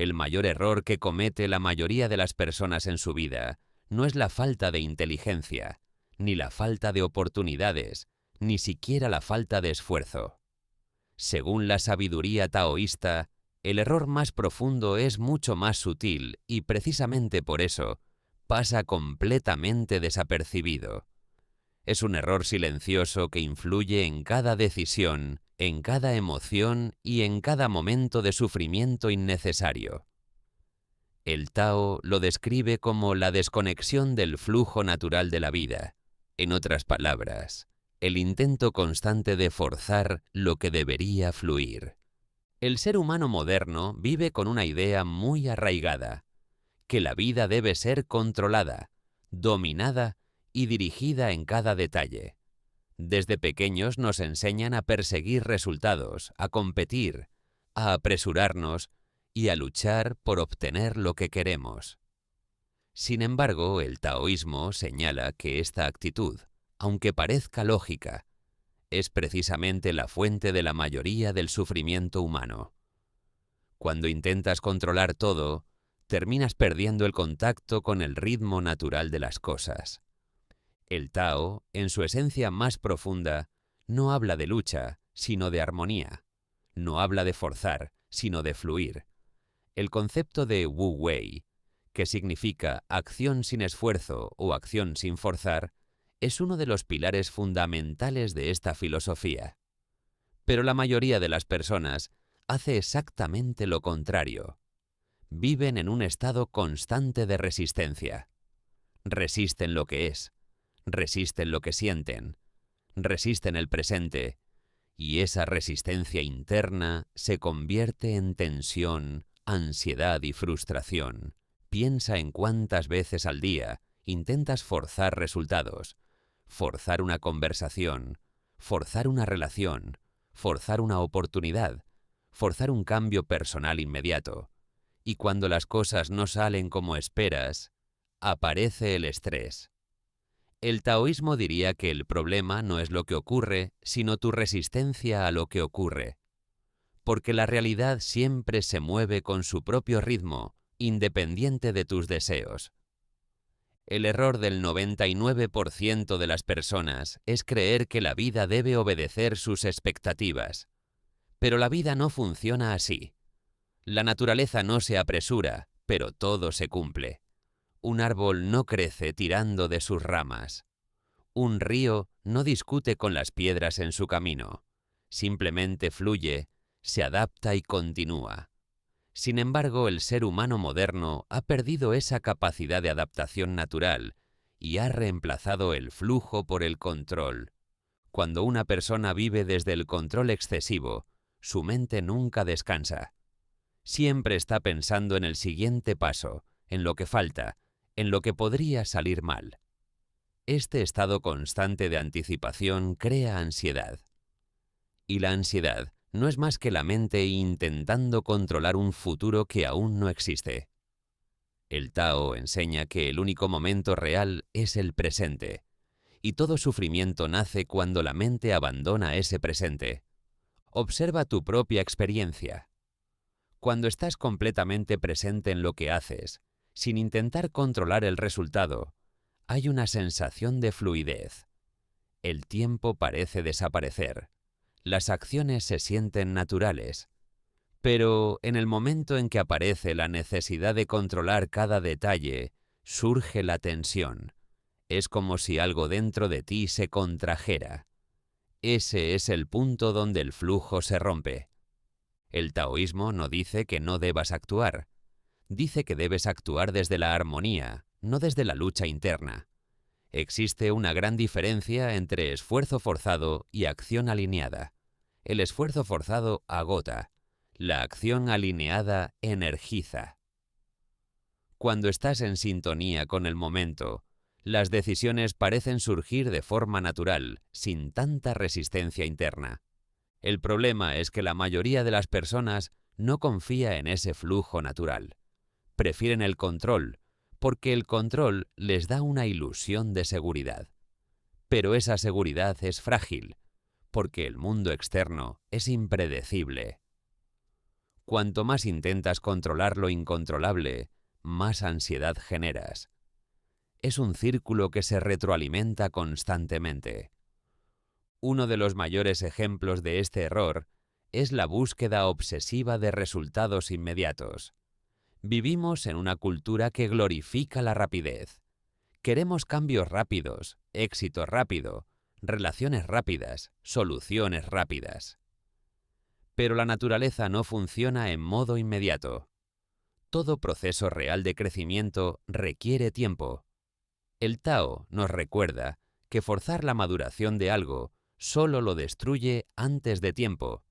El mayor error que comete la mayoría de las personas en su vida no es la falta de inteligencia, ni la falta de oportunidades, ni siquiera la falta de esfuerzo. Según la sabiduría taoísta, el error más profundo es mucho más sutil y precisamente por eso pasa completamente desapercibido. Es un error silencioso que influye en cada decisión, en cada emoción y en cada momento de sufrimiento innecesario. El Tao lo describe como la desconexión del flujo natural de la vida. En otras palabras, el intento constante de forzar lo que debería fluir. El ser humano moderno vive con una idea muy arraigada, que la vida debe ser controlada, dominada y dirigida en cada detalle. Desde pequeños nos enseñan a perseguir resultados, a competir, a apresurarnos y a luchar por obtener lo que queremos. Sin embargo, el taoísmo señala que esta actitud, aunque parezca lógica, es precisamente la fuente de la mayoría del sufrimiento humano. Cuando intentas controlar todo, terminas perdiendo el contacto con el ritmo natural de las cosas. El Tao, en su esencia más profunda, no habla de lucha, sino de armonía. No habla de forzar, sino de fluir. El concepto de Wu Wei, que significa acción sin esfuerzo o acción sin forzar, es uno de los pilares fundamentales de esta filosofía. Pero la mayoría de las personas hace exactamente lo contrario. Viven en un estado constante de resistencia. Resisten lo que es, resisten lo que sienten, resisten el presente, y esa resistencia interna se convierte en tensión, ansiedad y frustración. Piensa en cuántas veces al día intentas forzar resultados, forzar una conversación, forzar una relación, forzar una oportunidad, forzar un cambio personal inmediato. Y cuando las cosas no salen como esperas, aparece el estrés. El taoísmo diría que el problema no es lo que ocurre, sino tu resistencia a lo que ocurre. Porque la realidad siempre se mueve con su propio ritmo, independiente de tus deseos. El error del 99% de las personas es creer que la vida debe obedecer sus expectativas. Pero la vida no funciona así. La naturaleza no se apresura, pero todo se cumple. Un árbol no crece tirando de sus ramas. Un río no discute con las piedras en su camino. Simplemente fluye, se adapta y continúa. Sin embargo, el ser humano moderno ha perdido esa capacidad de adaptación natural y ha reemplazado el flujo por el control. Cuando una persona vive desde el control excesivo, su mente nunca descansa. Siempre está pensando en el siguiente paso, en lo que falta, en lo que podría salir mal. Este estado constante de anticipación crea ansiedad. Y la ansiedad no es más que la mente intentando controlar un futuro que aún no existe. El Tao enseña que el único momento real es el presente, y todo sufrimiento nace cuando la mente abandona ese presente. Observa tu propia experiencia. Cuando estás completamente presente en lo que haces, sin intentar controlar el resultado, hay una sensación de fluidez. El tiempo parece desaparecer. Las acciones se sienten naturales. Pero en el momento en que aparece la necesidad de controlar cada detalle, surge la tensión. Es como si algo dentro de ti se contrajera. Ese es el punto donde el flujo se rompe. El taoísmo no dice que no debas actuar. Dice que debes actuar desde la armonía, no desde la lucha interna. Existe una gran diferencia entre esfuerzo forzado y acción alineada. El esfuerzo forzado agota. La acción alineada energiza. Cuando estás en sintonía con el momento, las decisiones parecen surgir de forma natural, sin tanta resistencia interna. El problema es que la mayoría de las personas no confía en ese flujo natural. Prefieren el control, porque el control les da una ilusión de seguridad. Pero esa seguridad es frágil, porque el mundo externo es impredecible. Cuanto más intentas controlar lo incontrolable, más ansiedad generas. Es un círculo que se retroalimenta constantemente. Uno de los mayores ejemplos de este error es la búsqueda obsesiva de resultados inmediatos. Vivimos en una cultura que glorifica la rapidez. Queremos cambios rápidos, éxito rápido, relaciones rápidas, soluciones rápidas. Pero la naturaleza no funciona en modo inmediato. Todo proceso real de crecimiento requiere tiempo. El Tao nos recuerda que forzar la maduración de algo solo lo destruye antes de tiempo.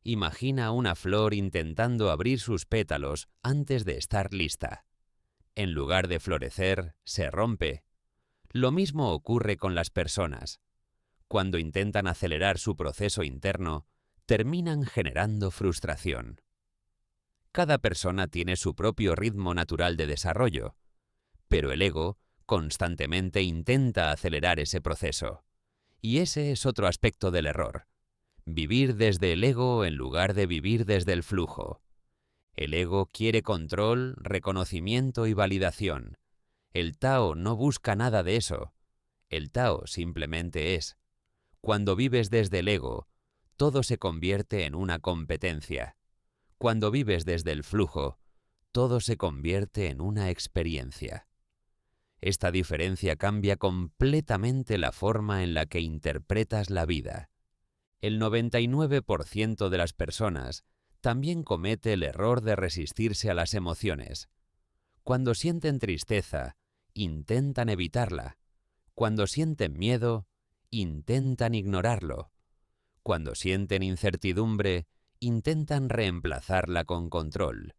Imagina una flor intentando abrir sus pétalos antes de estar lista. En lugar de florecer, se rompe. Lo mismo ocurre con las personas. Cuando intentan acelerar su proceso interno, terminan generando frustración. Cada persona tiene su propio ritmo natural de desarrollo, pero el ego constantemente intenta acelerar ese proceso. Y ese es otro aspecto del error. Vivir desde el ego en lugar de vivir desde el flujo. El ego quiere control, reconocimiento y validación. El Tao no busca nada de eso. El Tao simplemente es. Cuando vives desde el ego, todo se convierte en una competencia. Cuando vives desde el flujo, todo se convierte en una experiencia. Esta diferencia cambia completamente la forma en la que interpretas la vida. El 99% de las personas también comete el error de resistirse a las emociones. Cuando sienten tristeza, intentan evitarla. Cuando sienten miedo, intentan ignorarlo. Cuando sienten incertidumbre, intentan reemplazarla con control.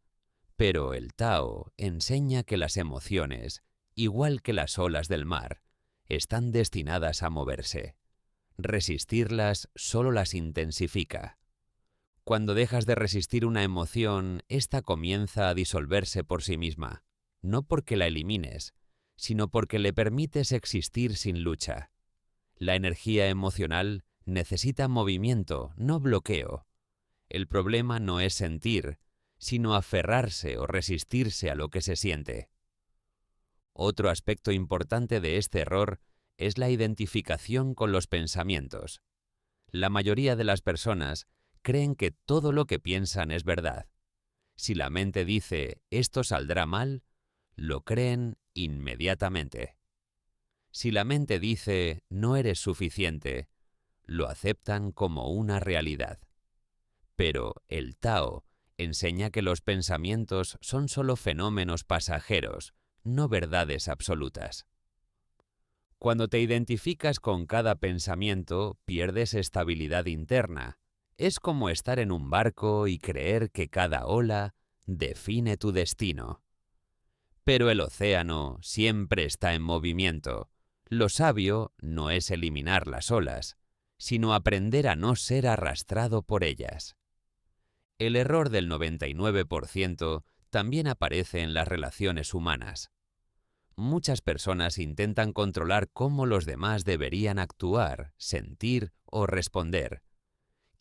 Pero el Tao enseña que las emociones, igual que las olas del mar, están destinadas a moverse. Resistirlas solo las intensifica. Cuando dejas de resistir una emoción, ésta comienza a disolverse por sí misma, no porque la elimines, sino porque le permites existir sin lucha. La energía emocional necesita movimiento, no bloqueo. El problema no es sentir, sino aferrarse o resistirse a lo que se siente. Otro aspecto importante de este error es la identificación con los pensamientos. La mayoría de las personas creen que todo lo que piensan es verdad. Si la mente dice «esto saldrá mal», lo creen inmediatamente. Si la mente dice «no eres suficiente», lo aceptan como una realidad. Pero el Tao enseña que los pensamientos son solo fenómenos pasajeros, no verdades absolutas. Cuando te identificas con cada pensamiento, pierdes estabilidad interna. Es como estar en un barco y creer que cada ola define tu destino. Pero el océano siempre está en movimiento. Lo sabio no es eliminar las olas, sino aprender a no ser arrastrado por ellas. El error del 99% también aparece en las relaciones humanas. Muchas personas intentan controlar cómo los demás deberían actuar, sentir o responder.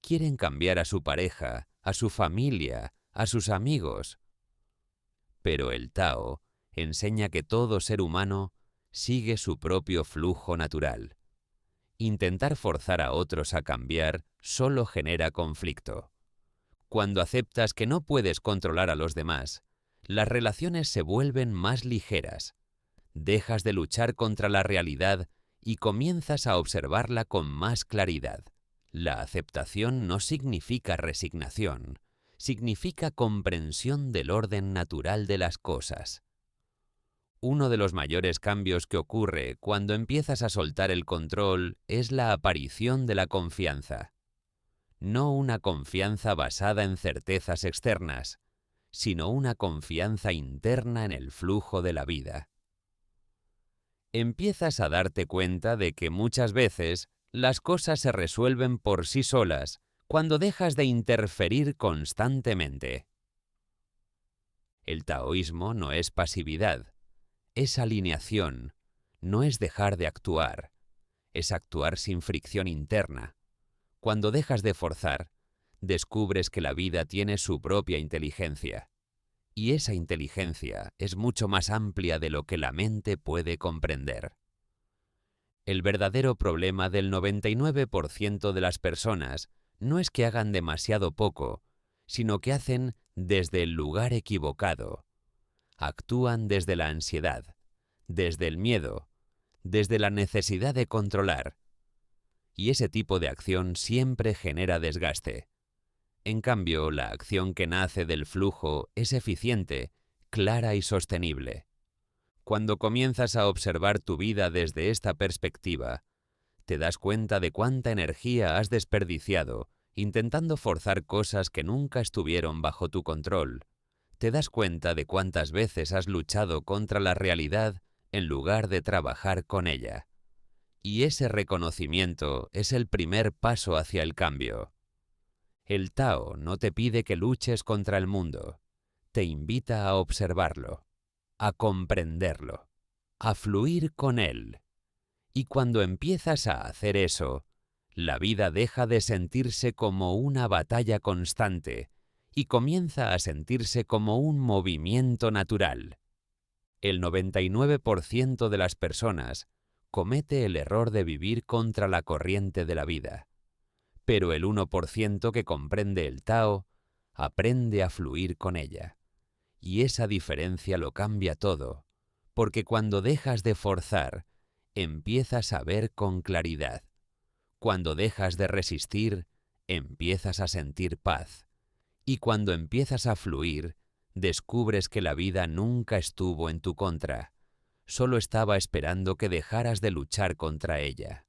Quieren cambiar a su pareja, a su familia, a sus amigos. Pero el Tao enseña que todo ser humano sigue su propio flujo natural. Intentar forzar a otros a cambiar solo genera conflicto. Cuando aceptas que no puedes controlar a los demás, las relaciones se vuelven más ligeras. Dejas de luchar contra la realidad y comienzas a observarla con más claridad. La aceptación no significa resignación, significa comprensión del orden natural de las cosas. Uno de los mayores cambios que ocurre cuando empiezas a soltar el control es la aparición de la confianza. No una confianza basada en certezas externas, sino una confianza interna en el flujo de la vida. Empiezas a darte cuenta de que muchas veces las cosas se resuelven por sí solas cuando dejas de interferir constantemente. El taoísmo no es pasividad, es alineación, no es dejar de actuar, es actuar sin fricción interna. Cuando dejas de forzar, descubres que la vida tiene su propia inteligencia. Y esa inteligencia es mucho más amplia de lo que la mente puede comprender. El verdadero problema del 99% de las personas no es que hagan demasiado poco, sino que hacen desde el lugar equivocado. Actúan desde la ansiedad, desde el miedo, desde la necesidad de controlar. Y ese tipo de acción siempre genera desgaste. En cambio, la acción que nace del flujo es eficiente, clara y sostenible. Cuando comienzas a observar tu vida desde esta perspectiva, te das cuenta de cuánta energía has desperdiciado intentando forzar cosas que nunca estuvieron bajo tu control. Te das cuenta de cuántas veces has luchado contra la realidad en lugar de trabajar con ella. Y ese reconocimiento es el primer paso hacia el cambio. El Tao no te pide que luches contra el mundo, te invita a observarlo, a comprenderlo, a fluir con él. Y cuando empiezas a hacer eso, la vida deja de sentirse como una batalla constante y comienza a sentirse como un movimiento natural. El 99% de las personas comete el error de vivir contra la corriente de la vida, pero el 1% que comprende el Tao aprende a fluir con ella. Y esa diferencia lo cambia todo, porque cuando dejas de forzar, empiezas a ver con claridad. Cuando dejas de resistir, empiezas a sentir paz. Y cuando empiezas a fluir, descubres que la vida nunca estuvo en tu contra, solo estaba esperando que dejaras de luchar contra ella.